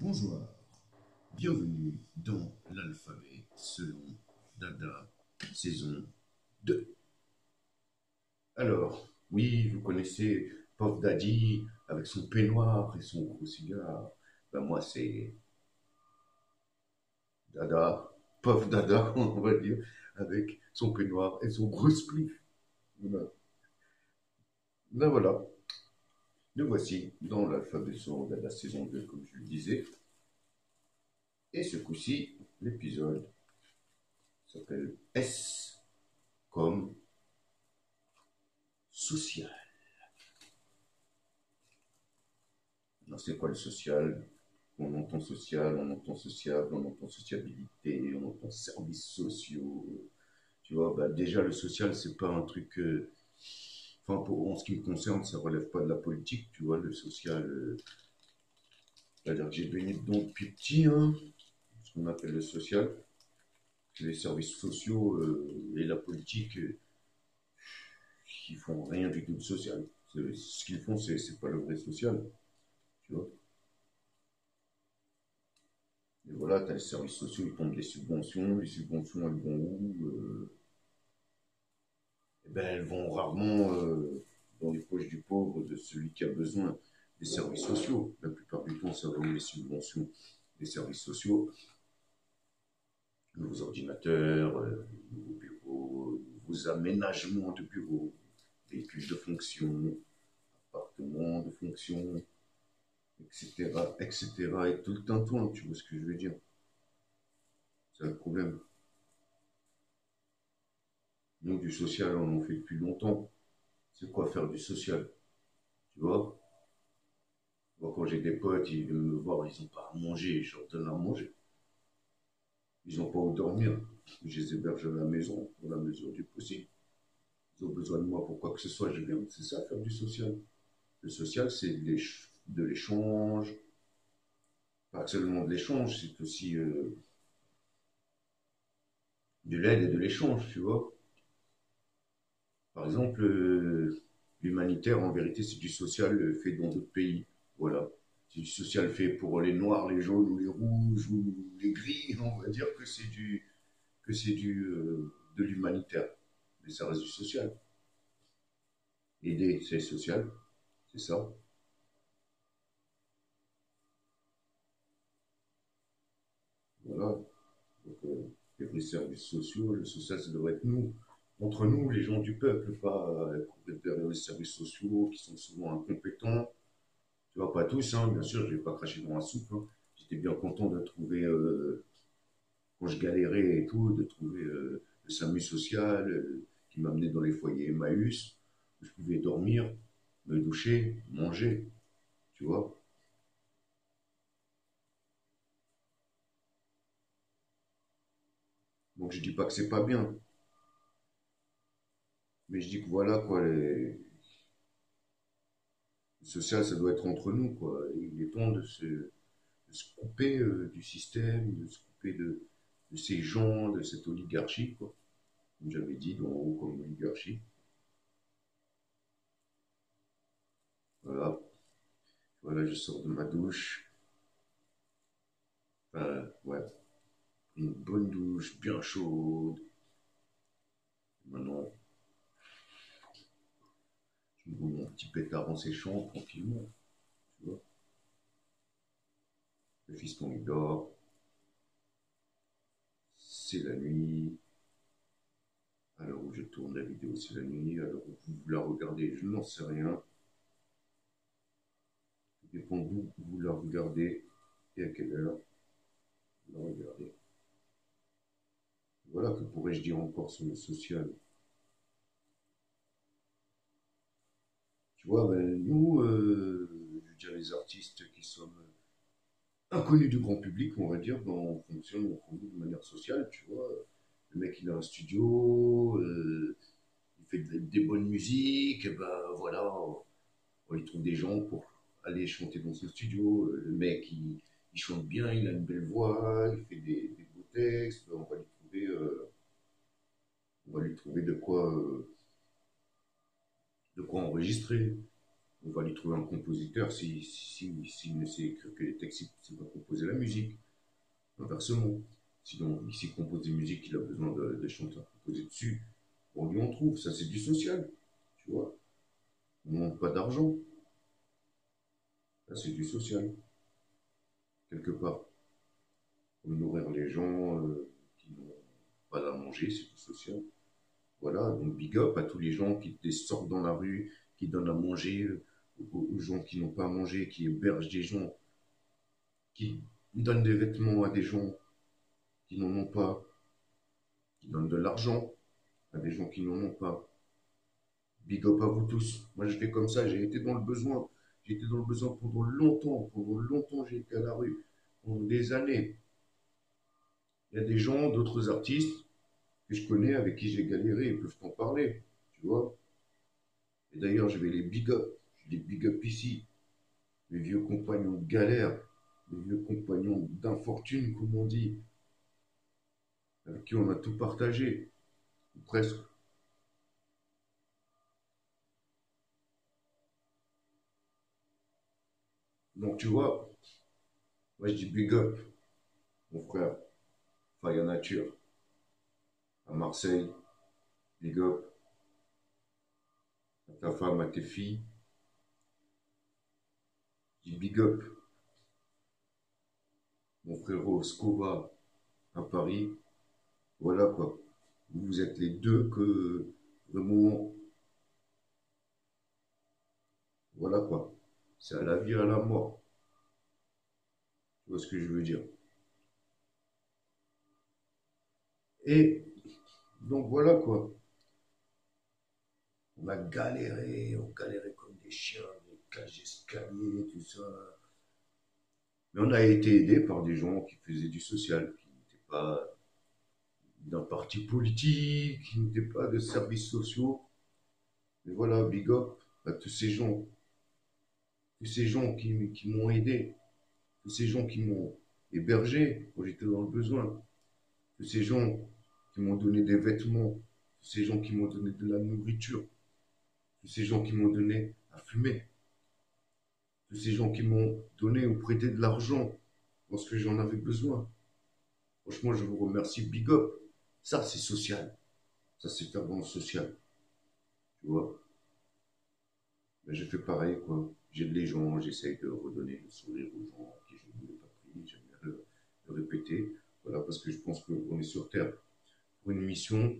Bonjour, bienvenue dans l'alphabet selon Dada, saison 2. Alors, oui, vous connaissez Puff Daddy avec son peignoir et son gros cigare. Ben moi, c'est Dada, Puff Dada, on va dire, avec son peignoir et son gros spliff. Voilà. Ben voilà, nous voici dans l'alphabet selon Dada, saison 2, comme je le disais. Et ce coup-ci, l'épisode s'appelle S comme social. Alors, c'est quoi le social? On entend social, on entend sociable, on entend sociabilité, on entend services sociaux. Tu vois, bah déjà le social, c'est pas un truc. Enfin, en ce qui me concerne, ça relève pas de la politique, tu vois, le social. C'est-à-dire que j'ai baigné dedans depuis petit, hein, ce qu'on appelle le social. Les services sociaux et la politique, ils font rien du tout de social. Ce qu'ils font, c'est pas le vrai social, tu vois. Et voilà, tu as les services sociaux, ils tombent des subventions. Les subventions, elles vont où Eh ben, elles vont rarement dans les poches du pauvre, de celui qui a besoin des services sociaux. La plupart du temps, ça va où les subventions des services sociaux. Nouveaux ordinateurs, nouveaux bureaux, nouveaux aménagements de bureaux, véhicules de fonction, appartements de fonction, etc., etc. Et tout le tintouin, tu vois ce que je veux dire. C'est un problème. Nous, du social, on en fait depuis longtemps. C'est quoi faire du social? Tu vois? Moi, quand j'ai des potes, ils viennent me voir, ils n'ont pas à manger, je leur donne à manger. Ils n'ont pas où dormir. Je les héberge à la maison, dans la mesure du possible. Ils ont besoin de moi pour quoi que ce soit, je viens. C'est ça, faire du social. Le social, c'est de l'échange. Pas seulement de l'échange, c'est aussi de l'aide et de l'échange, tu vois. Par exemple, l'humanitaire, en vérité, c'est du social fait dans d'autres pays. Voilà. C'est du social fait pour les noirs, les jaunes ou les rouges ou les gris. On va dire que c'est de l'humanitaire. Mais ça reste du social. Aider, c'est social. C'est ça. Voilà. Donc, les services sociaux, le social, ça devrait être nous. Entre nous, les gens du peuple, pas derrière les services sociaux qui sont souvent incompétents. Tu vois, pas tous, hein, bien sûr, je vais pas cracher dans la soupe, hein. J'étais bien content de trouver, quand je galérais et tout, de trouver le SAMU social qui m'amenait dans les foyers Emmaüs, où je pouvais dormir, me doucher, manger, tu vois. Donc je dis pas que c'est pas bien, mais je dis que voilà quoi, le social ça doit être entre nous quoi. Il est temps de se couper du système, de se couper de ces gens, de cette oligarchie quoi. Comme j'avais dit, d'en haut comme oligarchie. Voilà, voilà, je sors de ma douche. Ouais, une bonne douche bien chaude. Maintenant, je me roule mon petit pétard en séchant tranquillement, tu vois. Le fiston il dort, c'est la nuit. À l'heure où je tourne la vidéo, c'est la nuit. À l'heure où vous la regardez, je n'en sais rien. Tout dépend d'où vous la regardez et à quelle heure vous la regardez. Voilà, que pourrais-je dire encore sur le social? Tu vois, ben, nous, je veux dire, les artistes qui sommes inconnus du grand public, on va dire, on fonctionne de manière sociale, tu vois. Le mec, il a un studio, il fait des bonnes musiques, et ben voilà, on lui trouve des gens pour aller chanter dans son studio. Le mec, il chante bien, il a une belle voix, il fait des beaux textes, ben, on va lui trouver de quoi enregistrer. On va lui trouver un compositeur s'il ne sait écrire que les textes, c'est pas compositeur. composer la musique. Inversement. Sinon, s'il compose des musiques, il a besoin de chanteurs composer dessus. On lui en trouve, ça c'est du social, tu vois. On ne demande pas d'argent, ça c'est du social, quelque part. Pour nourrir les gens qui n'ont pas à manger, c'est du social. Voilà, donc big up à tous les gens qui sortent dans la rue, qui donnent à manger aux gens qui n'ont pas à manger, qui hébergent des gens, qui donnent des vêtements à des gens qui n'en ont pas, qui donnent de l'argent à des gens qui n'en ont pas. Big up à vous tous. Moi, je fais comme ça, j'ai été dans le besoin. J'ai été dans le besoin pendant longtemps. Pendant longtemps, j'ai été à la rue. Pendant des années. Il y a des gens, d'autres artistes que je connais, avec qui j'ai galéré, ils peuvent t'en parler. Tu vois. Et d'ailleurs, je vais les big up. Je les big up ici. Mes vieux compagnons de galère. Mes vieux compagnons d'infortune, comme on dit. Avec qui on a tout partagé. Ou presque. Donc, tu vois, moi, je dis big up, mon frère. Fire Nature. À Marseille, big up. À ta femme, à tes filles. Je dis big up. Mon frérot Scoba à Paris. Voilà quoi. Vous êtes les deux que vraiment. Voilà quoi. C'est à la vie, à la mort. Tu vois ce que je veux dire. Et donc voilà quoi. On galérait comme des chiens, des cages d'escalier, tout ça. Mais on a été aidé par des gens qui faisaient du social, qui n'étaient pas d'un parti politique, qui n'étaient pas de services sociaux. Mais voilà, big up à tous ces gens qui m'ont aidé, tous ces gens qui m'ont hébergé quand j'étais dans le besoin, tous ces gens qui m'ont donné des vêtements, tous ces gens qui m'ont donné de la nourriture, tous ces gens qui m'ont donné à fumer, tous ces gens qui m'ont donné ou prêté de l'argent lorsque j'en avais besoin. Franchement, je vous remercie, big up. Ça, c'est social. Ça, c'est vraiment social. Tu vois. Mais je fais pareil, quoi. J'aide les gens, j'essaye de redonner le sourire aux gens qui je ne voulais pas pris. J'aime bien le répéter. Voilà, parce que je pense qu'on est sur Terre pour une mission.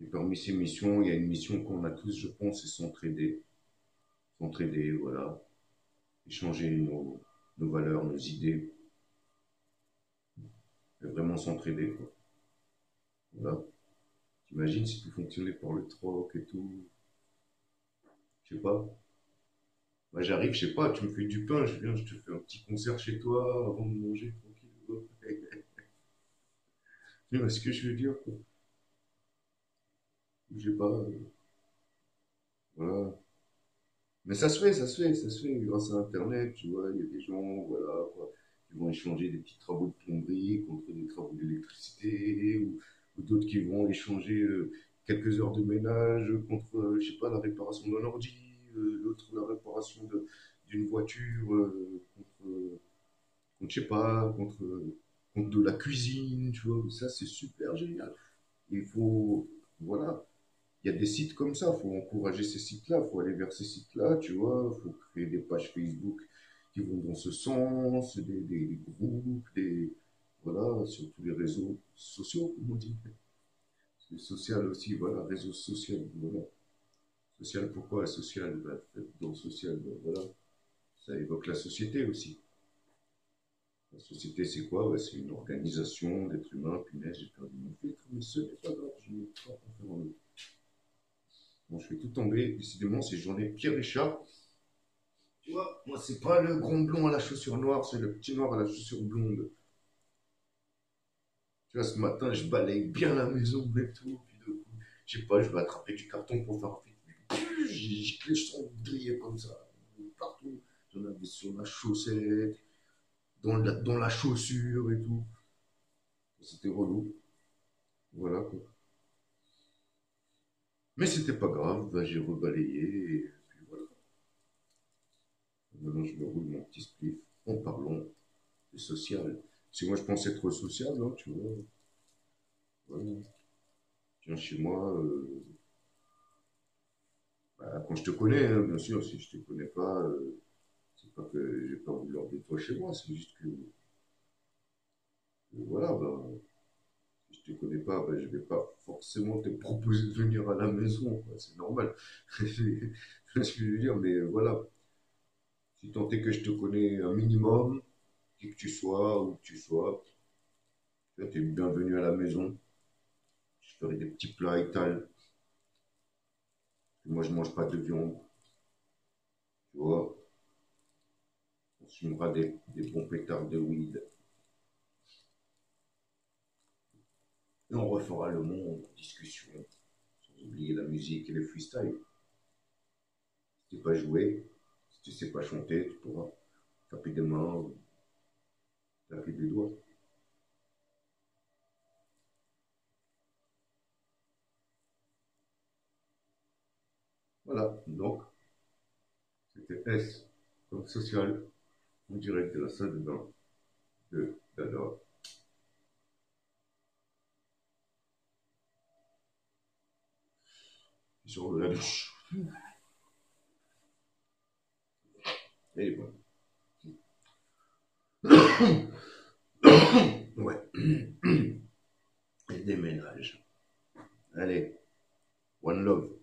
Et parmi ces missions, il y a une mission qu'on a tous, je pense, c'est s'entraider. S'entraider, voilà. Échanger nos valeurs, nos idées. Et vraiment s'entraider, quoi. Voilà. T'imagines si tout fonctionnait par le troc et tout. Je sais pas. Moi, j'arrive, je sais pas, tu me fais du pain, je viens, je te fais un petit concert chez toi avant de manger tranquille. Tu vois ce que je veux dire, quoi. Je sais pas. Voilà. Mais ça se fait, ça se fait, ça se fait grâce à Internet, tu vois. Il y a des gens, voilà, quoi, qui vont échanger des petits travaux de plomberie contre des travaux d'électricité, ou d'autres qui vont échanger quelques heures de ménage contre, je sais pas, la réparation d'un ordi, l'autre la réparation d'une voiture, contre, je sais pas, contre de la cuisine, tu vois. Ça, c'est super génial. Il faut, voilà, il y a des sites comme ça, il faut encourager ces sites-là, il faut aller vers ces sites-là, tu vois, il faut créer des pages Facebook qui vont dans ce sens, des groupes, voilà, sur tous les réseaux sociaux, comme on dit. C'est social aussi, voilà, réseau social, voilà. Social, pourquoi social? Ben, dans le social, ben, voilà, ça évoque la société aussi. La société, c'est quoi? Ben, c'est une organisation d'êtres humains, punaise, j'ai perdu mon filtre, mais ce n'est pas grave, je ne vais pas en faire un autre. Bon, je fais tout tomber. Décidément, ces journées Pierre Richard. Tu vois, moi, c'est pas le grand blond à la chaussure noire, c'est le petit noir à la chaussure blonde. Tu vois, ce matin, je balaye bien la maison et tout. Puis de coup, je sais pas, je vais attraper du carton pour faire un vite. J'ai les cendriers comme ça. Partout. J'en avais sur la chaussette, dans la chaussure et tout. C'était relou. Voilà quoi. Mais c'était pas grave, bah, j'ai rebalayé et puis voilà. Maintenant, je me roule mon petit spliff en parlant. C'est social. Si moi je pense être sociable, hein, tu vois. Ouais. Viens chez moi, bah, quand je te connais, hein, bien sûr, si je te connais pas, c'est pas que j'ai pas voulu l'ordre de toi chez moi, c'est juste que voilà, bah, si je te connais pas, bah, je vais pas forcément te proposer de venir à la maison, quoi, c'est normal. C'est ce que je veux dire, mais voilà, si tant est que je te connais un minimum, qui que tu sois, où que tu sois, tu es bienvenu à la maison. Je ferai des petits plats étal. Moi, je mange pas de viande, tu vois. On fumera des bons pétards de weed. Et on refera le monde en discussion, sans oublier la musique et le freestyle. Si tu sais pas jouer, si tu sais pas chanter, tu pourras taper des mains, taper des doigts. Voilà, donc c'était S, comme social, en direct de la salle de bain de Dada. Sur la douche. Et bon. Ouais. Et déménage. Allez, one love.